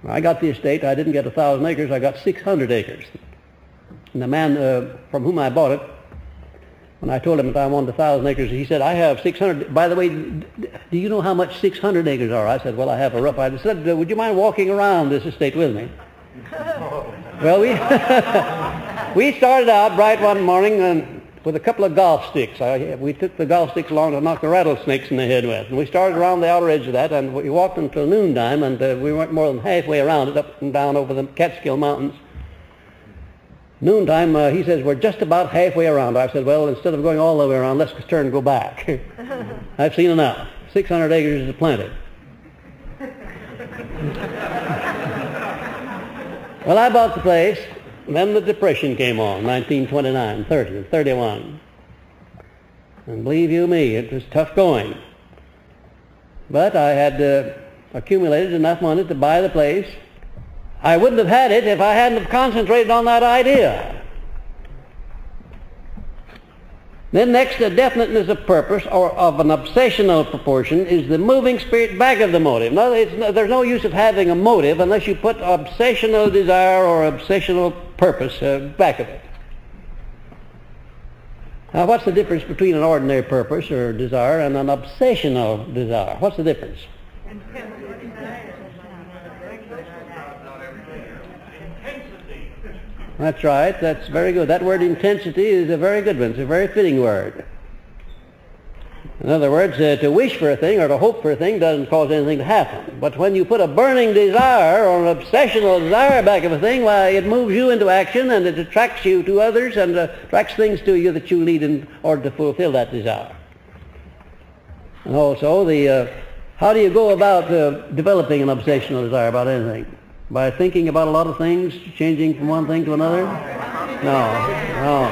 I got the estate. I didn't get 1,000 acres. I got 600 acres. And the man from whom I bought it, when I told him that I wanted 1,000 acres, he said, I have 600. By the way, do you know how much 600 acres are? I said, well, I have a rough idea. He said, would you mind walking around this estate with me? Well, we started out bright one morning with a couple of golf sticks. We took the golf sticks along to knock the rattlesnakes in the head with. And we started around the outer edge of that, and we walked until noontime, and we weren't more than halfway around it, up and down over the Catskill Mountains. Noontime, he says, we're just about halfway around. I said, well, instead of going all the way around, let's turn and go back. I've seen enough. 600 acres is plenty. Well, I bought the place. Then the Depression came on, 1929, 30, and 31. And believe you me, it was tough going. But I had accumulated enough money to buy the place. I wouldn't have had it if I hadn't have concentrated on that idea. Then next, the definiteness of purpose, or of an obsessional proportion, is the moving spirit back of the motive. Now, there's no use of having a motive unless you put obsessional desire or obsessional purpose back of it. Now, what's the difference between an ordinary purpose or desire and an obsessional desire? What's the difference? That's right. That's very good. That word intensity is a very good one. It's a very fitting word. In other words, to wish for a thing or to hope for a thing doesn't cause anything to happen. But when you put a burning desire or an obsessional desire back of a thing, why, it moves you into action, and it attracts you to others and attracts things to you that you lead in order to fulfill that desire. And also, how do you go about developing an obsessional desire about anything? By thinking about a lot of things, changing from one thing to another? No.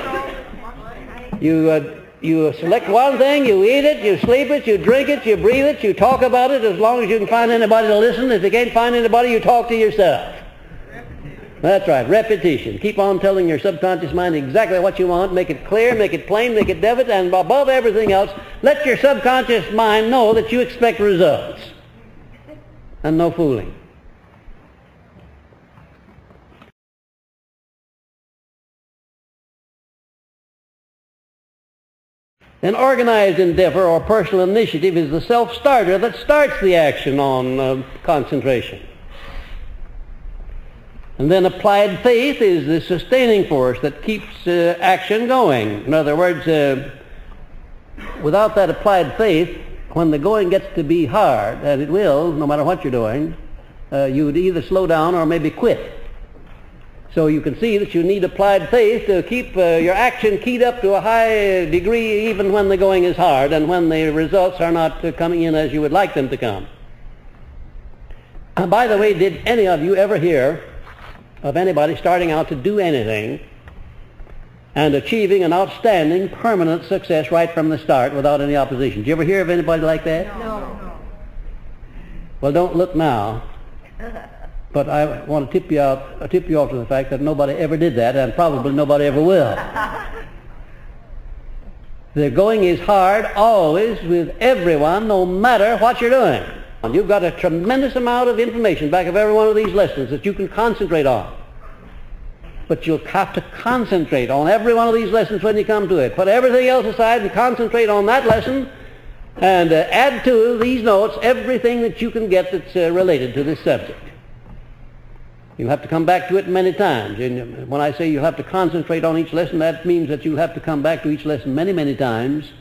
You select one thing, you eat it, you sleep it, you drink it, you breathe it, you talk about it as long as you can find anybody to listen. If you can't find anybody, you talk to yourself. That's right, repetition. Keep on telling your subconscious mind exactly what you want. Make it clear, make it plain, make it definite, and above everything else, let your subconscious mind know that you expect results. And no fooling. An organized endeavor or personal initiative is the self-starter that starts the action on concentration. And then applied faith is the sustaining force that keeps action going. In other words, without that applied faith, when the going gets to be hard, and it will, no matter what you're doing, you would either slow down or maybe quit. So you can see that you need applied faith to keep your action keyed up to a high degree even when the going is hard and when the results are not coming in as you would like them to come. By the way, did any of you ever hear of anybody starting out to do anything and achieving an outstanding permanent success right from the start without any opposition? Did you ever hear of anybody like that? No. Well, don't look now. But I want to tip you off to the fact that nobody ever did that, and probably nobody ever will. The going is hard always with everyone, no matter what you're doing. And you've got a tremendous amount of information back of every one of these lessons that you can concentrate on. But you'll have to concentrate on every one of these lessons when you come to it. Put everything else aside and concentrate on that lesson, and add to these notes everything that you can get that's related to this subject. You'll have to come back to it many times. And when I say you'll have to concentrate on each lesson, that means that you'll have to come back to each lesson many, many times. You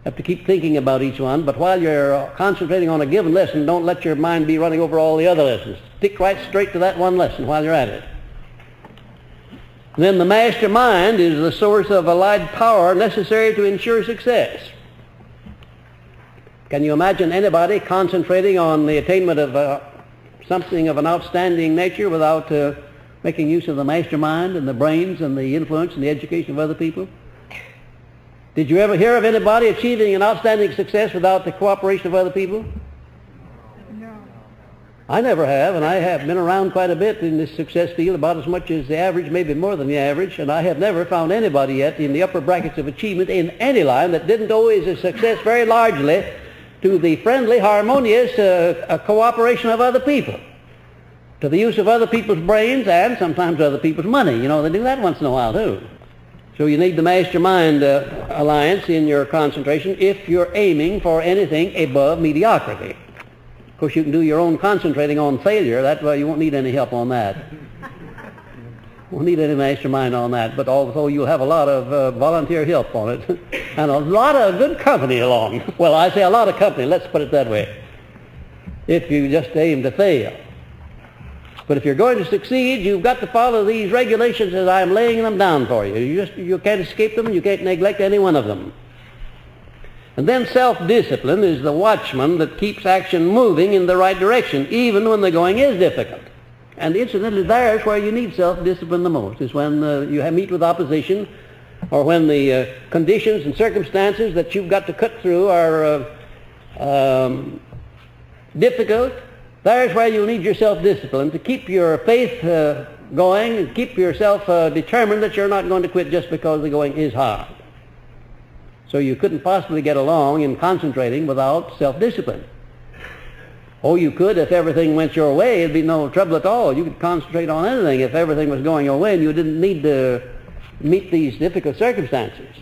have to keep thinking about each one. But while you're concentrating on a given lesson, don't let your mind be running over all the other lessons. Stick right straight to that one lesson while you're at it. Then the master mind is the source of allied power necessary to ensure success. Can you imagine anybody concentrating on the attainment of something of an outstanding nature without making use of the mastermind and the brains and the influence and the education of other people? Did you ever hear of anybody achieving an outstanding success without the cooperation of other people? No. I never have, and I have been around quite a bit in this success field, about as much as the average, maybe more than the average, and I have never found anybody yet in the upper brackets of achievement in any line that didn't owe his success very largely to the friendly, harmonious cooperation of other people, to the use of other people's brains and sometimes other people's money. You know, they do that once in a while too. So you need the mastermind alliance in your concentration if you're aiming for anything above mediocrity. Of course, you can do your own concentrating on failure. That way you won't need any help on that. Won't need any mastermind on that. But although you'll have a lot of volunteer help on it and a lot of good company along. Well, I say a lot of company. Let's put it that way. If you just aim to fail. But if you're going to succeed, you've got to follow these regulations as I'm laying them down for you. You can't escape them, and you can't neglect any one of them. And then self-discipline is the watchman that keeps action moving in the right direction, even when the going is difficult. And incidentally, there's where you need self-discipline the most, is when you meet with opposition, or when the conditions and circumstances that you've got to cut through are difficult. There's where you'll need your self-discipline to keep your faith going and keep yourself determined that you're not going to quit just because the going is hard. So you couldn't possibly get along in concentrating without self-discipline. Oh, you could if everything went your way. It'd be no trouble at all. You could concentrate on anything if everything was going your way and you didn't need to meet these difficult circumstances.